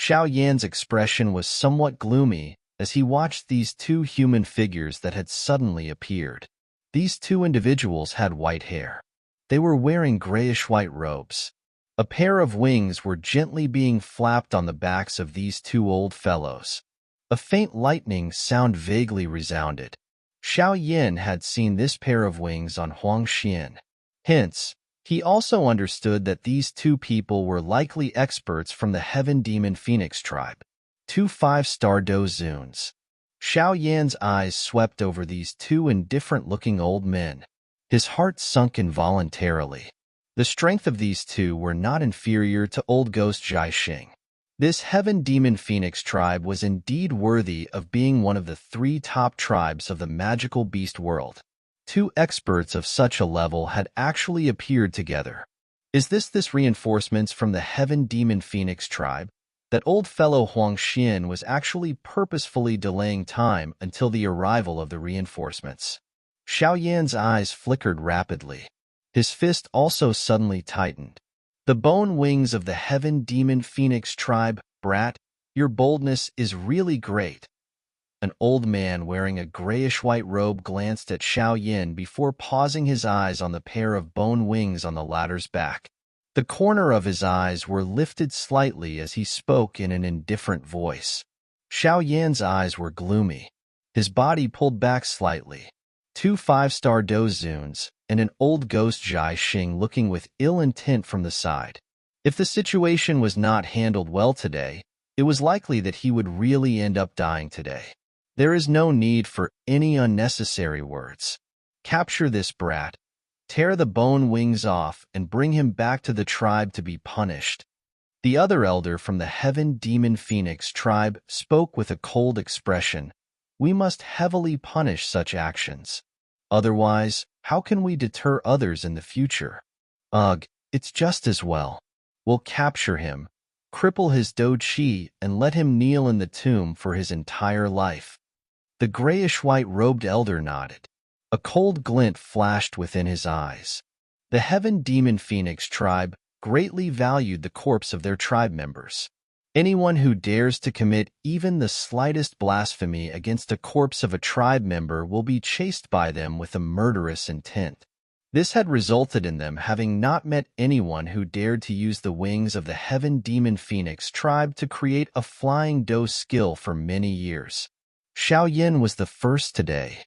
Xiao Yan's expression was somewhat gloomy as he watched these two human figures that had suddenly appeared. These two individuals had white hair. They were wearing grayish-white robes. A pair of wings were gently being flapped on the backs of these two old fellows. A faint lightning sound vaguely resounded. Xiao Yan had seen this pair of wings on Huang Xian. Hence, he also understood that these two people were likely experts from the Heaven Demon Phoenix tribe. Two five-star Dozuns. Xiao Yan's eyes swept over these two indifferent-looking old men. His heart sunk involuntarily. The strength of these two were not inferior to old ghost Zhai Xing. This Heaven Demon Phoenix tribe was indeed worthy of being one of the three top tribes of the magical beast world. Two experts of such a level had actually appeared together. Is this reinforcements from the Heaven Demon Phoenix tribe? That old fellow Huang Xian was actually purposefully delaying time until the arrival of the reinforcements. Xiao Yan's eyes flickered rapidly. His fist also suddenly tightened. The bone wings of the Heaven Demon Phoenix tribe, brat, your boldness is really great. An old man wearing a grayish-white robe glanced at Xiao Yan before pausing his eyes on the pair of bone wings on the latter's back. The corner of his eyes were lifted slightly as he spoke in an indifferent voice. Xiao Yan's eyes were gloomy. His body pulled back slightly. Two five-star Dozuns and an old ghost Zhai Xing looking with ill intent from the side. If the situation was not handled well today, it was likely that he would really end up dying today. There is no need for any unnecessary words. Capture this brat. Tear the bone wings off and bring him back to the tribe to be punished. The other elder from the Heaven Demon Phoenix tribe spoke with a cold expression. We must heavily punish such actions. Otherwise, how can we deter others in the future? Ugh, it's just as well. We'll capture him, cripple his do qi, and let him kneel in the tomb for his entire life. The grayish-white robed elder nodded. A cold glint flashed within his eyes. The Heaven Demon Phoenix tribe greatly valued the corpse of their tribe members. Anyone who dares to commit even the slightest blasphemy against a corpse of a tribe member will be chased by them with a murderous intent. This had resulted in them having not met anyone who dared to use the wings of the Heaven Demon Phoenix tribe to create a flying do skill for many years. Xiao Yan was the first today.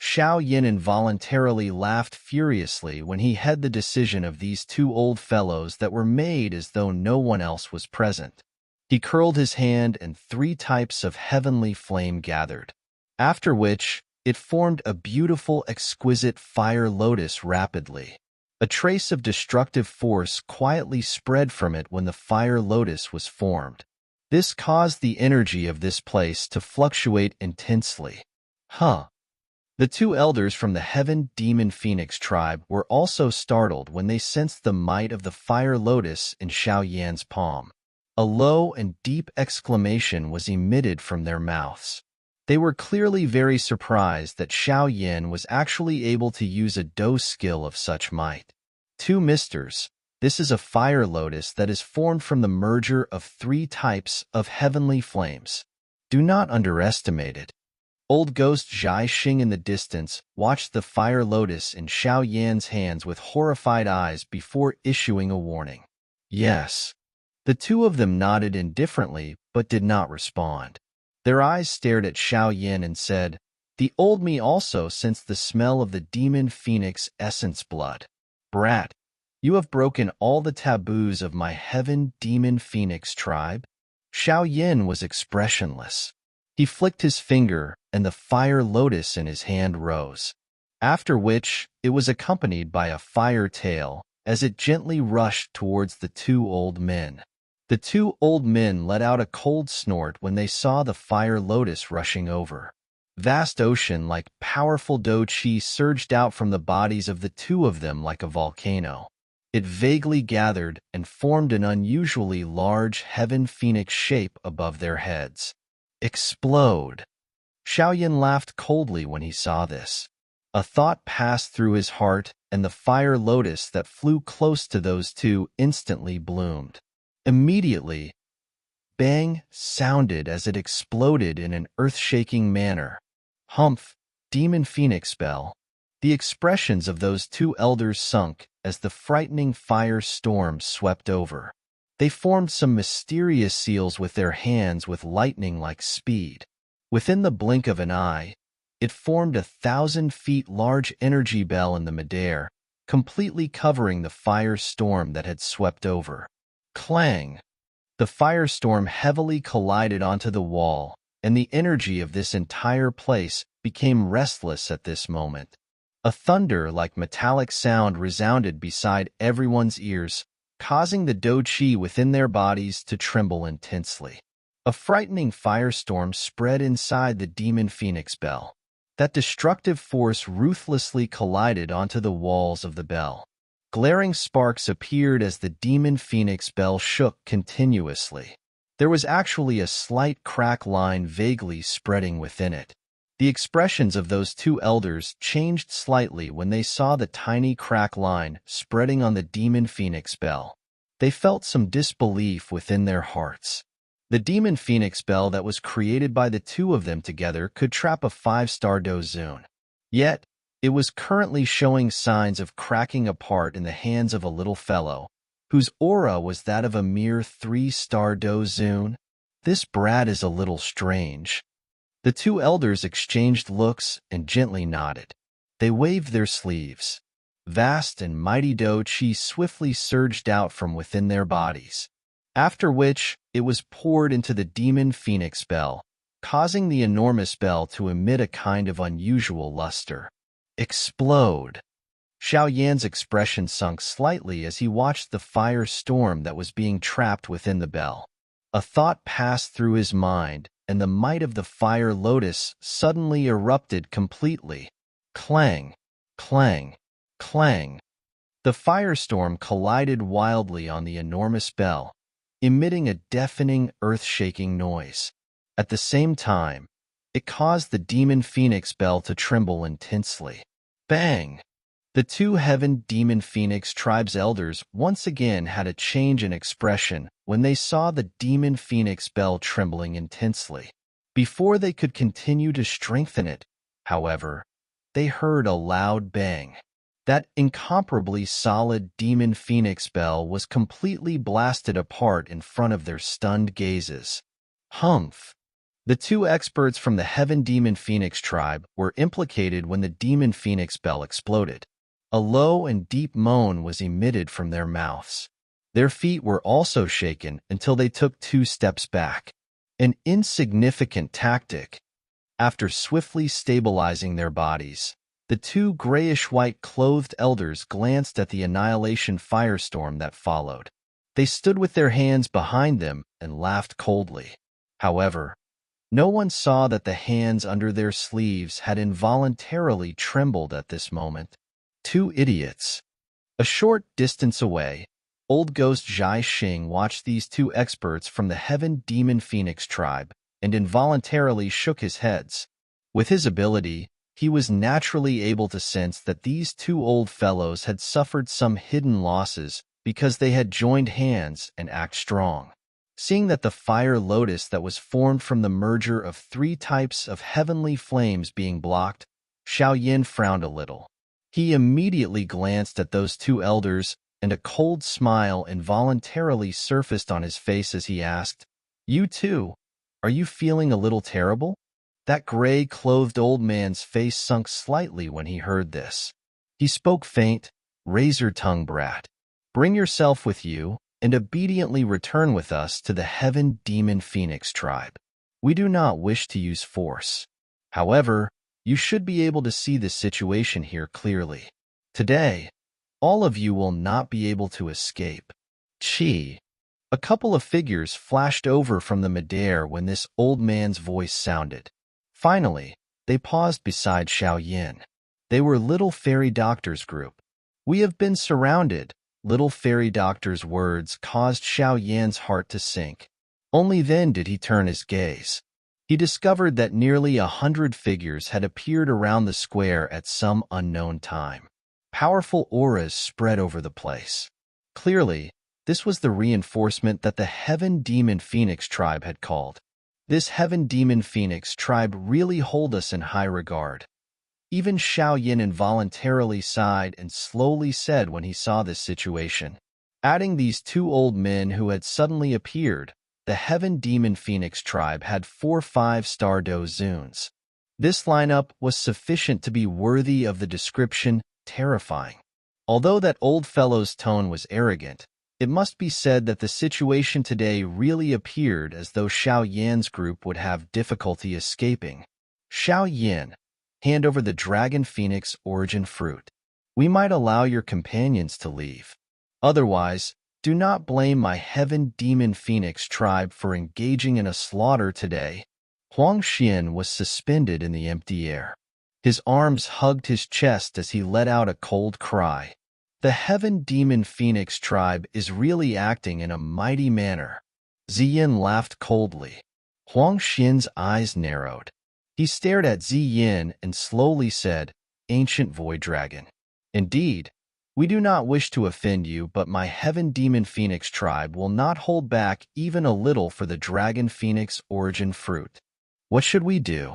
Xiao Yan involuntarily laughed furiously when he had the decision of these two old fellows that were made as though no one else was present. He curled his hand and three types of heavenly flame gathered, after which it formed a beautiful, exquisite fire lotus rapidly. A trace of destructive force quietly spread from it when the fire lotus was formed. This caused the energy of this place to fluctuate intensely. The two elders from the Heaven Demon Phoenix tribe were also startled when they sensed the might of the fire lotus in Xiao Yan's palm. A low and deep exclamation was emitted from their mouths. They were clearly very surprised that Xiao Yan was actually able to use a do skill of such might. Two misters, this is a fire lotus that is formed from the merger of three types of heavenly flames. Do not underestimate it. Old ghost Zhai Xing in the distance watched the fire lotus in Xiao Yan's hands with horrified eyes before issuing a warning. Yes. The two of them nodded indifferently but did not respond. Their eyes stared at Xiao Yan and said, The old me also sensed the smell of the demon phoenix essence blood. Brat, you have broken all the taboos of my Heaven Demon Phoenix tribe? Xiao Yan was expressionless. He flicked his finger, and the fire lotus in his hand rose, after which it was accompanied by a fire tail as it gently rushed towards the two old men. The two old men let out a cold snort when they saw the fire lotus rushing over. Vast ocean-like powerful do qi surged out from the bodies of the two of them like a volcano. It vaguely gathered and formed an unusually large heaven phoenix shape above their heads. Explode! Xiao Yan laughed coldly when he saw this. A thought passed through his heart, and the fire lotus that flew close to those two instantly bloomed. Immediately, bang sounded as it exploded in an earth-shaking manner. Humph, demon phoenix spell. The expressions of those two elders sunk as the frightening fire storm swept over. They formed some mysterious seals with their hands with lightning-like speed. Within the blink of an eye, it formed 1,000 feet large energy bell in the midair, completely covering the fire storm that had swept over. Clang! The firestorm heavily collided onto the wall, and the energy of this entire place became restless at this moment. A thunder-like metallic sound resounded beside everyone's ears, causing the do-chi within their bodies to tremble intensely. A frightening firestorm spread inside the demon phoenix bell. That destructive force ruthlessly collided onto the walls of the bell. Glaring sparks appeared as the demon phoenix bell shook continuously. There was actually a slight crack line vaguely spreading within it. The expressions of those two elders changed slightly when they saw the tiny crack line spreading on the demon phoenix bell. They felt some disbelief within their hearts. The demon phoenix bell that was created by the two of them together could trap a 5-star dozune. Yet, it was currently showing signs of cracking apart in the hands of a little fellow, whose aura was that of a mere 3-star dozune. This brat is a little strange. The two elders exchanged looks and gently nodded. They waved their sleeves. Vast and mighty do-chi swiftly surged out from within their bodies, after which it was poured into the demon phoenix bell, causing the enormous bell to emit a kind of unusual luster. Explode! Xiao Yan's expression sunk slightly as he watched the fire storm that was being trapped within the bell. A thought passed through his mind, and the might of the fire lotus suddenly erupted completely. Clang! Clang! Clang! The firestorm collided wildly on the enormous bell, emitting a deafening, earth-shaking noise. At the same time, it caused the demon phoenix bell to tremble intensely. Bang! The two heaven demon phoenix tribe's elders once again had a change in expression when they saw the demon phoenix bell trembling intensely. Before they could continue to strengthen it, however, they heard a loud bang. That incomparably solid demon phoenix bell was completely blasted apart in front of their stunned gazes. Humph! The two experts from the Heaven Demon Phoenix tribe were implicated when the demon phoenix bell exploded. A low and deep moan was emitted from their mouths. Their feet were also shaken until they took 2 steps back. An insignificant tactic. After swiftly stabilizing their bodies, the two grayish-white clothed elders glanced at the annihilation firestorm that followed. They stood with their hands behind them and laughed coldly. However, no one saw that the hands under their sleeves had involuntarily trembled at this moment. 2 idiots. A short distance away, old ghost Zhai Xing watched these 2 experts from the Heaven Demon Phoenix tribe and involuntarily shook his heads. With his ability, he was naturally able to sense that these 2 old fellows had suffered some hidden losses because they had joined hands and act strong. Seeing that the fire lotus that was formed from the merger of 3 types of heavenly flames being blocked, Xiao Yan frowned a little. He immediately glanced at those 2 elders, and a cold smile involuntarily surfaced on his face as he asked, "You too, are you feeling a little terrible?" That gray-clothed old man's face sunk slightly when he heard this. He spoke faint, razor-tongue brat. "Bring yourself with you, and obediently return with us to the Heaven Demon Phoenix tribe. We do not wish to use force. However, you should be able to see the situation here clearly. Today, all of you will not be able to escape." Chi. A couple of figures flashed over from the midair when this old man's voice sounded. Finally, they paused beside Xiao Yan. They were Little Fairy Doctor's group. "We have been surrounded." Little Fairy Doctor's words caused Xiao Yan's heart to sink. Only then did he turn his gaze. He discovered that nearly 100 figures had appeared around the square at some unknown time. Powerful auras spread over the place. Clearly, This was the reinforcement that the Heaven Demon Phoenix tribe had called. This Heaven Demon Phoenix tribe really hold us in high regard. Even Xiao Yin involuntarily sighed and slowly said when he saw this situation. Adding these two old men who had suddenly appeared, the Heaven Demon Phoenix tribe had 4 5-star Dozuns. This lineup was sufficient to be worthy of the description, terrifying. Although that old fellow's tone was arrogant, it must be said that the situation today really appeared as though Xiao Yan's group would have difficulty escaping. Xiao Yan, hand over the Dragon Phoenix origin fruit. We might allow your companions to leave. Otherwise, do not blame my Heaven Demon Phoenix tribe for engaging in a slaughter today. Huang Xian was suspended in the empty air. His arms hugged his chest as he let out a cold cry. The Heaven Demon Phoenix tribe is really acting in a mighty manner. Ziyin laughed coldly. Huang Xian's eyes narrowed. He stared at Ziyin and slowly said, "Ancient Void Dragon. Indeed, we do not wish to offend you, but my Heaven Demon Phoenix tribe will not hold back even a little for the Dragon Phoenix origin fruit. What should we do?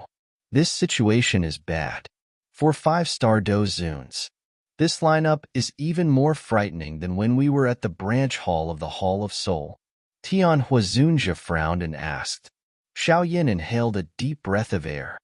This situation is bad. For 5-star Dozuns. This lineup is even more frightening than when we were at the branch hall of the Hall of Soul." Tian Huazunjia frowned and asked. Xiao Yin inhaled a deep breath of air.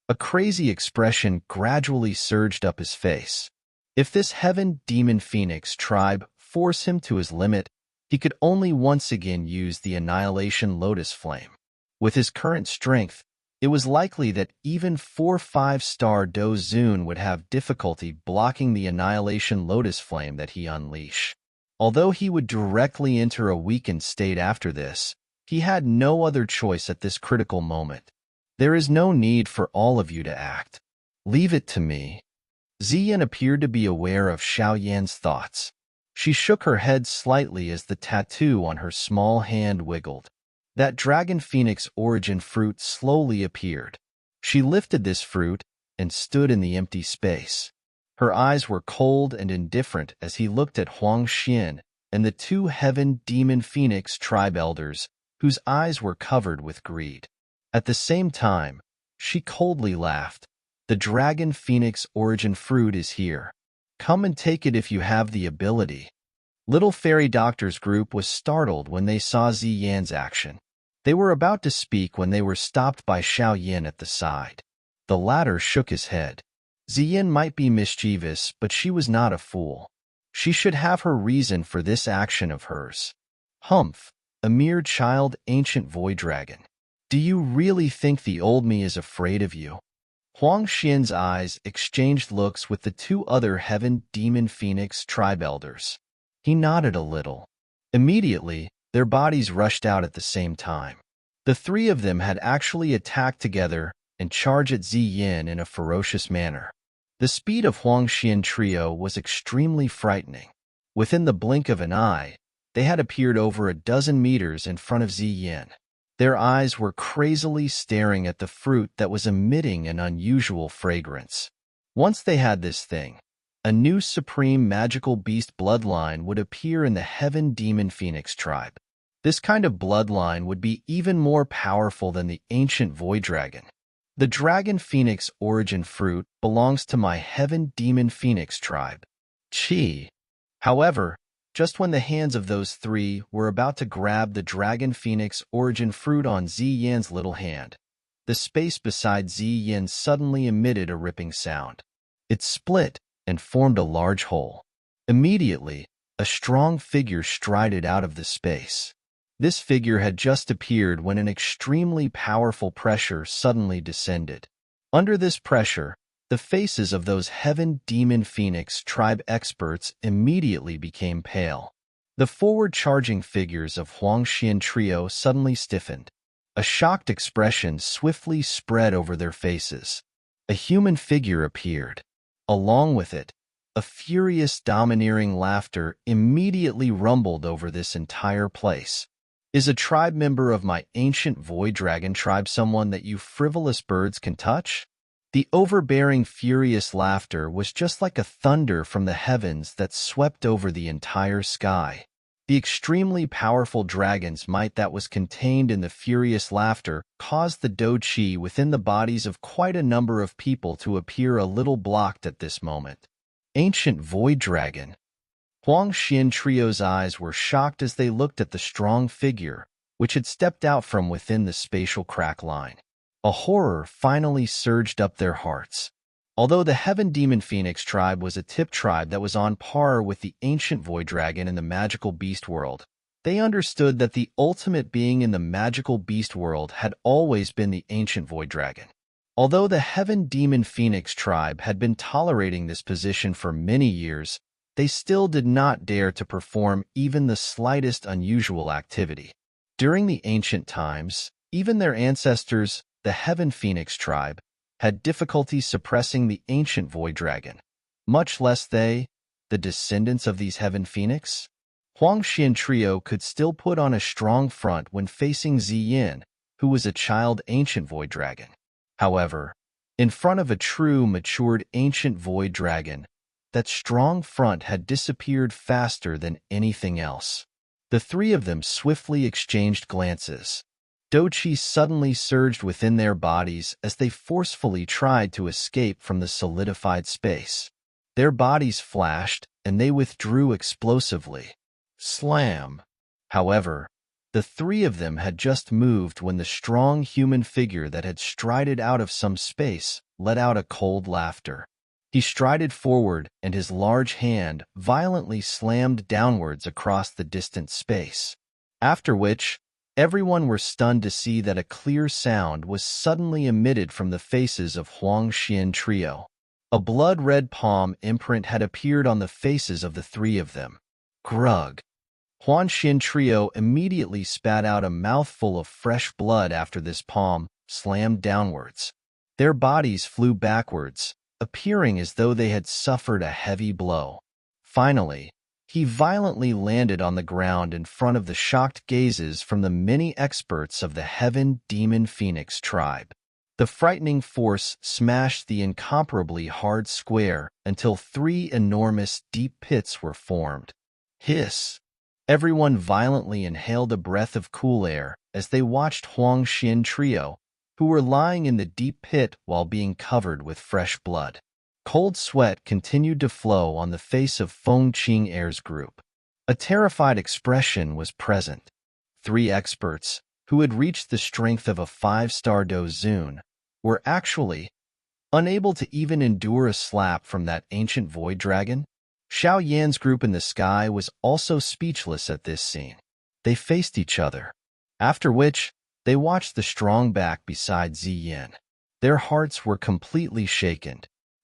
A crazy expression gradually surged up his face. If this Heaven Demon Phoenix tribe forced him to his limit, he could only once again use the Annihilation Lotus Flame. With his current strength, it was likely that even 4 5-star Dozun would have difficulty blocking the Annihilation Lotus Flame that he unleashed. Although he would directly enter a weakened state after this, he had no other choice at this critical moment. There is no need for all of you to act. Leave it to me. Ziyin appeared to be aware of Xiao Yan's thoughts. She shook her head slightly as the tattoo on her small hand wiggled. That Dragon Phoenix origin fruit slowly appeared. She lifted this fruit and stood in the empty space. Her eyes were cold and indifferent as he looked at Huang Xian and the 2 Heaven Demon Phoenix tribe elders, whose eyes were covered with greed. At the same time, she coldly laughed. "The Dragon Phoenix origin fruit is here. Come and take it if you have the ability." Little Fairy Doctor's group was startled when they saw Ziyan's action. They were about to speak when they were stopped by Xiao Yin at the side. The latter shook his head. Ziyin might be mischievous, but she was not a fool. She should have her reason for this action of hers. "Humph, a mere child ancient void dragon. Do you really think the old me is afraid of you?" Huang Xian's eyes exchanged looks with the 2 other Heaven Demon Phoenix tribe elders. He nodded a little. Immediately, their bodies rushed out at the same time. The 3 of them had actually attacked together and charged at Ziyin in a ferocious manner. The speed of Huang Xian trio was extremely frightening. Within the blink of an eye, they had appeared over a dozen meters in front of Ziyin. Their eyes were crazily staring at the fruit that was emitting an unusual fragrance. Once they had this thing, a new supreme magical beast bloodline would appear in the Heaven Demon Phoenix tribe. This kind of bloodline would be even more powerful than the ancient Void Dragon. The Dragon Phoenix origin fruit belongs to my Heaven Demon Phoenix tribe. Chi. However, just when the hands of those 3 were about to grab the Dragon Phoenix origin fruit on Ziyan's little hand, the space beside Ziyin suddenly emitted a ripping sound. It split and formed a large hole. Immediately, a strong figure strided out of the space. This figure had just appeared when an extremely powerful pressure suddenly descended. Under this pressure, the faces of those Heaven Demon Phoenix tribe experts immediately became pale. The forward-charging figures of Huang Xian trio suddenly stiffened. A shocked expression swiftly spread over their faces. A human figure appeared. Along with it, a furious, domineering laughter immediately rumbled over this entire place. "Is a tribe member of my ancient Void Dragon tribe someone that you frivolous birds can touch?" The overbearing, furious laughter was just like a thunder from the heavens that swept over the entire sky. The extremely powerful dragon's might that was contained in the furious laughter caused the Doqi within the bodies of quite a number of people to appear a little blocked at this moment. Ancient Void Dragon. Huang Xian Trio's eyes were shocked as they looked at the strong figure, which had stepped out from within the spatial crack line. A horror finally surged up their hearts. Although the Heaven Demon Phoenix tribe was a tip tribe that was on par with the ancient Void Dragon in the magical beast world, they understood that the ultimate being in the magical beast world had always been the ancient Void Dragon. Although the Heaven Demon Phoenix tribe had been tolerating this position for many years, they still did not dare to perform even the slightest unusual activity. During the ancient times, even their ancestors, the Heaven Phoenix tribe, had difficulty suppressing the ancient Void Dragon, much less they, the descendants of these Heaven Phoenix. Huang Xian Trio could still put on a strong front when facing Ziyin, who was a child ancient Void Dragon. However, in front of a true matured ancient Void Dragon, that strong front had disappeared faster than anything else. The three of them swiftly exchanged glances. Doqi suddenly surged within their bodies as they forcefully tried to escape from the solidified space. Their bodies flashed, and they withdrew explosively. Slam! However, the three of them had just moved when the strong human figure that had strided out of some space let out a cold laughter. He strided forward, and his large hand violently slammed downwards across the distant space. After which, everyone were stunned to see that a clear sound was suddenly emitted from the faces of Huang Xian Trio. A blood-red palm imprint had appeared on the faces of the three of them. Grug! Huang Xian Trio immediately spat out a mouthful of fresh blood after this palm slammed downwards. Their bodies flew backwards, appearing as though they had suffered a heavy blow. Finally, he violently landed on the ground in front of the shocked gazes from the many experts of the Heaven Demon Phoenix tribe. The frightening force smashed the incomparably hard square until three enormous deep pits were formed. Hiss! Everyone violently inhaled a breath of cool air as they watched Huang Xian Trio, who were lying in the deep pit while being covered with fresh blood. Cold sweat continued to flow on the face of Feng Qing Air's group. A terrified expression was present. Three experts, who had reached the strength of a 5-star Dozun, were actually unable to even endure a slap from that ancient Void Dragon. Xiao Yan's group in the sky was also speechless at this scene. They faced each other, after which they watched the strong back beside Ziyin. Their hearts were completely shaken.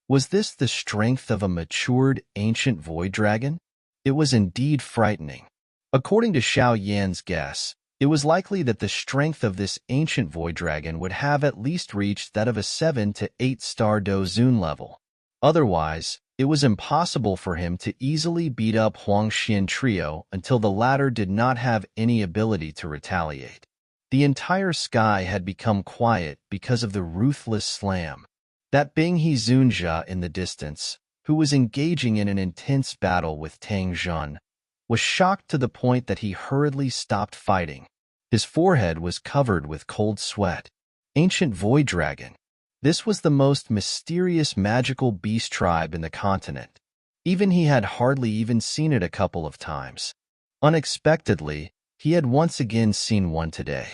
Was this the strength of a matured ancient Void Dragon? It was indeed frightening. According to Xiao Yan's guess, it was likely that the strength of this ancient Void Dragon would have at least reached that of a 7 to 8-star Dozun level. Otherwise, it was impossible for him to easily beat up Huang Xian Trio until the latter did not have any ability to retaliate. The entire sky had become quiet because of the ruthless slam. That Bing He Zunjia in the distance, who was engaging in an intense battle with Tang Zhun, was shocked to the point that he hurriedly stopped fighting. His forehead was covered with cold sweat. Ancient Void Dragon. This was the most mysterious magical beast tribe in the continent. Even he had hardly even seen it a couple of times. Unexpectedly, he had once again seen one today.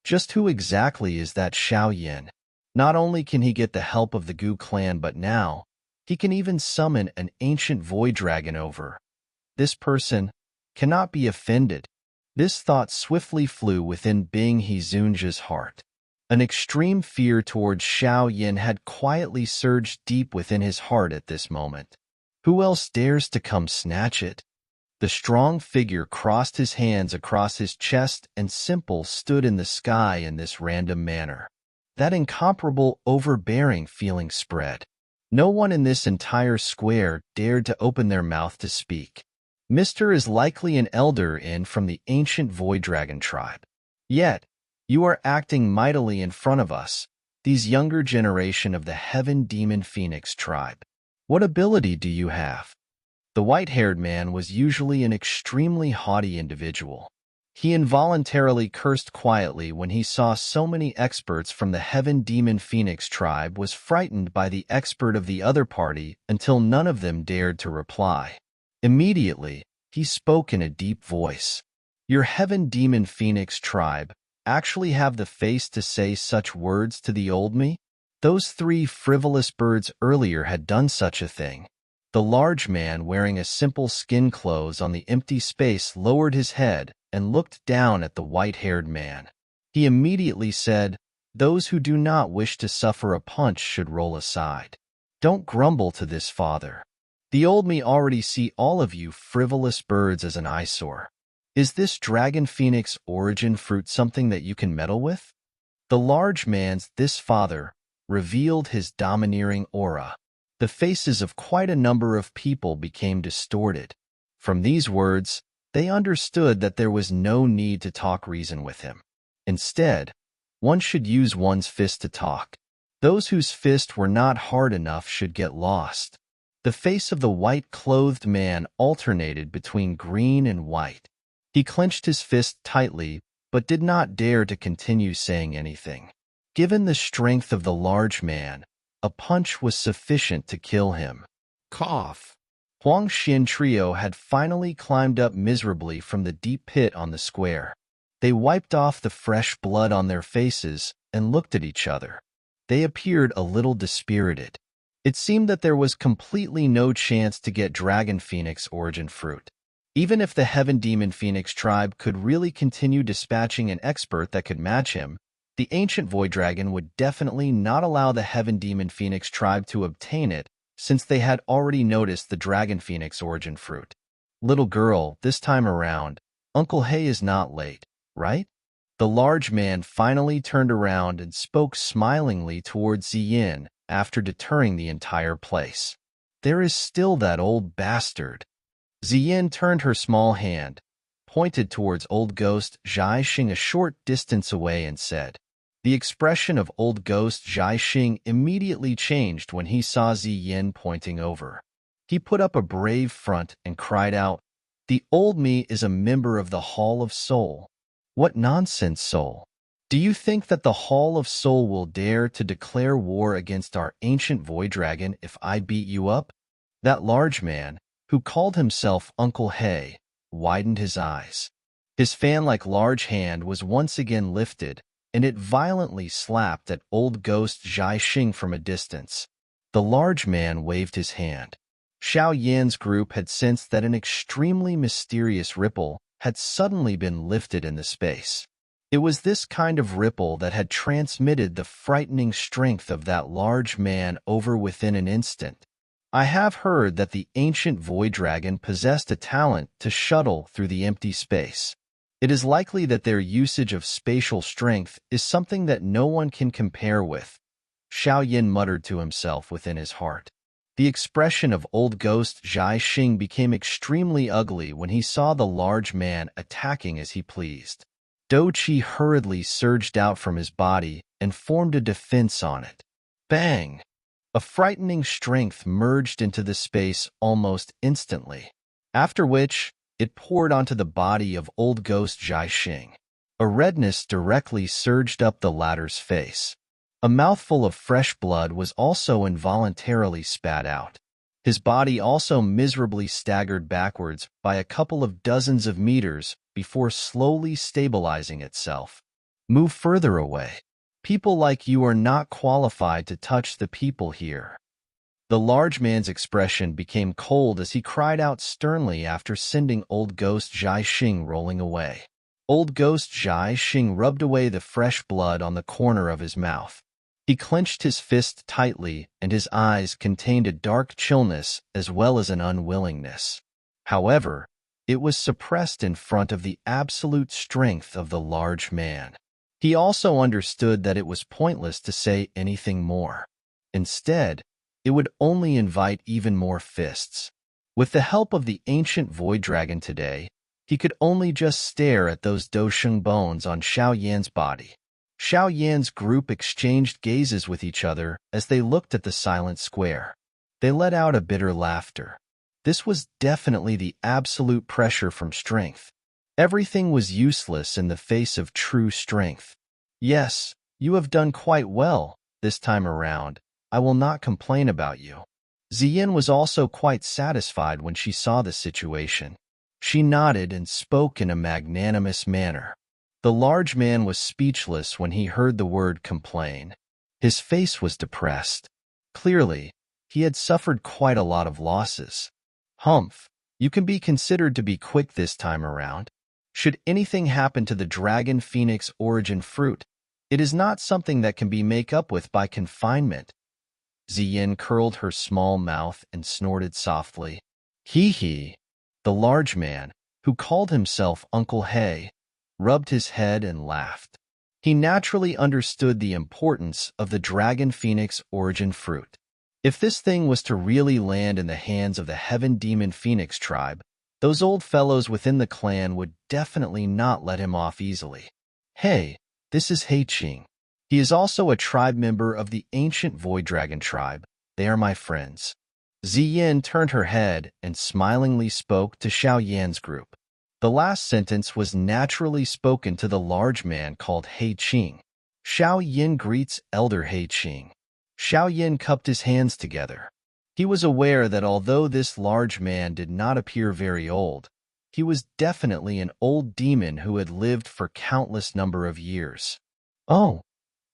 Just who exactly is that Xiao Yan? Not only can he get the help of the Gu clan, but now, he can even summon an ancient Void Dragon over. This person cannot be offended. This thought swiftly flew within Bing He Zunjia's heart. An extreme fear towards Xiao Yan had quietly surged deep within his heart at this moment. Who else dares to come snatch it? The strong figure crossed his hands across his chest and simple stood in the sky in this random manner. That incomparable, overbearing feeling spread. No one in this entire square dared to open their mouth to speak. Mr. is likely an elder in from the ancient Void Dragon tribe. Yet, you are acting mightily in front of us, these younger generation of the Heaven Demon Phoenix tribe. What ability do you have? The white-haired man was usually an extremely haughty individual. He involuntarily cursed quietly when he saw so many experts from the Heaven Demon Phoenix tribe was frightened by the expert of the other party until none of them dared to reply. Immediately, he spoke in a deep voice. Your Heaven Demon Phoenix tribe actually have the face to say such words to the old me? Those three frivolous birds earlier had done such a thing. The large man wearing a simple skin clothes on the empty space lowered his head and looked down at the white-haired man. He immediately said, "Those who do not wish to suffer a punch should roll aside. Don't grumble to this father. The old me already see all of you frivolous birds as an eyesore. Is this dragon phoenix origin fruit something that you can meddle with?" The large man's this father revealed his domineering aura. The faces of quite a number of people became distorted. From these words, they understood that there was no need to talk reason with him. Instead, one should use one's fist to talk. Those whose fists were not hard enough should get lost. The face of the white-clothed man alternated between green and white. He clenched his fist tightly, but did not dare to continue saying anything. Given the strength of the large man, a punch was sufficient to kill him. Cough. Huang Xin trio had finally climbed up miserably from the deep pit on the square. They wiped off the fresh blood on their faces and looked at each other. They appeared a little dispirited. It seemed that there was completely no chance to get Dragon Phoenix origin fruit. Even if the Heaven Demon Phoenix tribe could really continue dispatching an expert that could match him, the ancient Void Dragon would definitely not allow the Heaven Demon Phoenix tribe to obtain it, since they had already noticed the Dragon Phoenix origin fruit. Little girl, this time around, Uncle Hain is not late, right? The large man finally turned around and spoke smilingly towards Ziyin after deterring the entire place. There is still that old bastard. Ziyin turned her small hand, pointed towards old ghost Zhai Xing a short distance away and said. The expression of old ghost Zhai Xing immediately changed when he saw Ziyin pointing over. He put up a brave front and cried out, "The old me is a member of the Hall of Soul." What nonsense, Soul! Do you think that the Hall of Soul will dare to declare war against our ancient Void Dragon if I beat you up? That large man, who called himself Uncle Hain, widened his eyes. His fan-like large hand was once again lifted, and it violently slapped at old ghost Zhai Xing from a distance. The large man waved his hand. Xiao Yan's group had sensed that an extremely mysterious ripple had suddenly been lifted in the space. It was this kind of ripple that had transmitted the frightening strength of that large man over within an instant. I have heard that the ancient Void Dragon possessed a talent to shuttle through the empty space. It is likely that their usage of spatial strength is something that no one can compare with, Xiao Yan muttered to himself within his heart. The expression of old ghost Zhai Xing became extremely ugly when he saw the large man attacking as he pleased. Do Qi hurriedly surged out from his body and formed a defense on it. Bang! A frightening strength merged into the space almost instantly, after which it poured onto the body of old ghost Zhai Xing. A redness directly surged up the latter's face. A mouthful of fresh blood was also involuntarily spat out. His body also miserably staggered backwards by a couple of dozens of meters before slowly stabilizing itself. Move further away. People like you are not qualified to touch the people here. The large man's expression became cold as he cried out sternly after sending old ghost Zhai Xing rolling away. Old ghost Zhai Xing rubbed away the fresh blood on the corner of his mouth. He clenched his fist tightly, and his eyes contained a dark chillness as well as an unwillingness. However, it was suppressed in front of the absolute strength of the large man. He also understood that it was pointless to say anything more. Instead, it would only invite even more fists. With the help of the ancient Void Dragon today, he could only just stare at those Dosheng bones on Xiao Yan's body. Xiao Yan's group exchanged gazes with each other as they looked at the silent square. They let out a bitter laughter. This was definitely the absolute pressure from strength. Everything was useless in the face of true strength. Yes, you have done quite well this time around. I will not complain about you. Ziyin was also quite satisfied when she saw the situation. She nodded and spoke in a magnanimous manner. The large man was speechless when he heard the word complain. His face was depressed. Clearly, he had suffered quite a lot of losses. Humph, you can be considered to be quick this time around. Should anything happen to the Dragon Phoenix origin fruit, it is not something that can be made up with by confinement. Ziyin curled her small mouth and snorted softly. Hee hee. The large man, who called himself Uncle Hay, rubbed his head and laughed. He naturally understood the importance of the Dragon Phoenix origin fruit. If this thing was to really land in the hands of the Heaven Demon Phoenix tribe, those old fellows within the clan would definitely not let him off easily. Hey, this is Hei Qing. He is also a tribe member of the ancient Void Dragon tribe. They are my friends. Ziyin turned her head and smilingly spoke to Xiao Yan's group. The last sentence was naturally spoken to the large man called Hei Qing. Xiao Yin greets Elder Hei Qing. Xiao Yin cupped his hands together. He was aware that although this large man did not appear very old, he was definitely an old demon who had lived for countless number of years. Oh,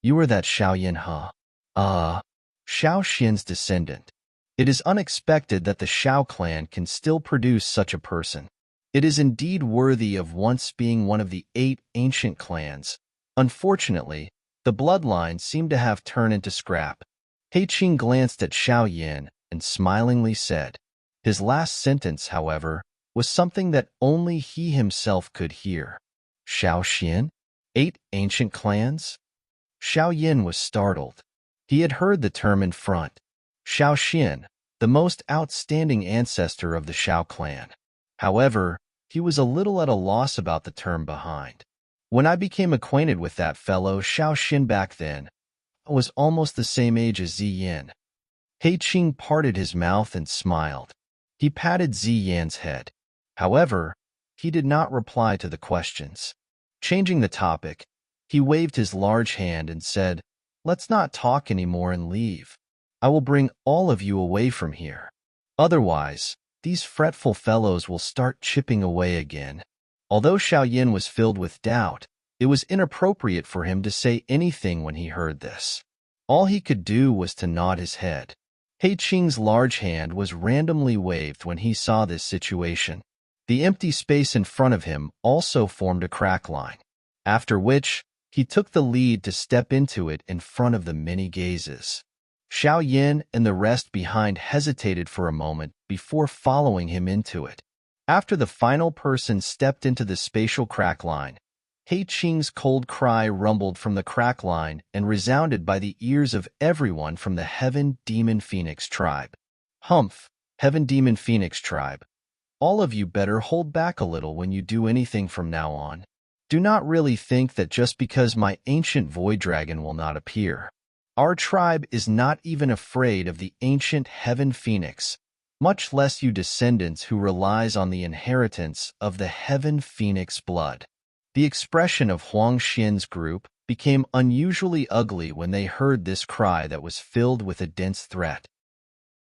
you are that Xiao Yin, huh? Xiao Xin's descendant. It is unexpected that the Xiao clan can still produce such a person. It is indeed worthy of once being one of the 8 ancient clans. Unfortunately, the bloodlines seem to have turned into scrap. Hei Qing glanced at Xiao Yin and smilingly said. His last sentence, however, was something that only he himself could hear. Xiao Xin? 8 ancient clans? Xiao Yin was startled. He had heard the term in front. Xiao Xin, the most outstanding ancestor of the Xiao clan. However, he was a little at a loss about the term behind. When I became acquainted with that fellow Xiao Xin back then, I was almost the same age as Ziyin. Hei Qing parted his mouth and smiled. He patted Ziyan's head. However, he did not reply to the questions. Changing the topic, he waved his large hand and said, Let's not talk anymore and leave. I will bring all of you away from here. Otherwise, these fretful fellows will start chipping away again. Although Xiao Yin was filled with doubt, it was inappropriate for him to say anything when he heard this. All he could do was to nod his head. Hei Qing's large hand was randomly waved when he saw this situation. The empty space in front of him also formed a crack line, after which he took the lead to step into it in front of the many gazes. Xiao Yin and the rest behind hesitated for a moment before following him into it. After the final person stepped into the spatial crack line, Hei Qing's cold cry rumbled from the crack line and resounded by the ears of everyone from the Heaven Demon Phoenix tribe. Humph, Heaven Demon Phoenix tribe. All of you better hold back a little when you do anything from now on. Do not really think that just because my ancient void dragon will not appear. Our tribe is not even afraid of the ancient Heaven Phoenix, much less you descendants who relies on the inheritance of the Heaven Phoenix blood. The expression of Huang Xin's group became unusually ugly when they heard this cry that was filled with a dense threat.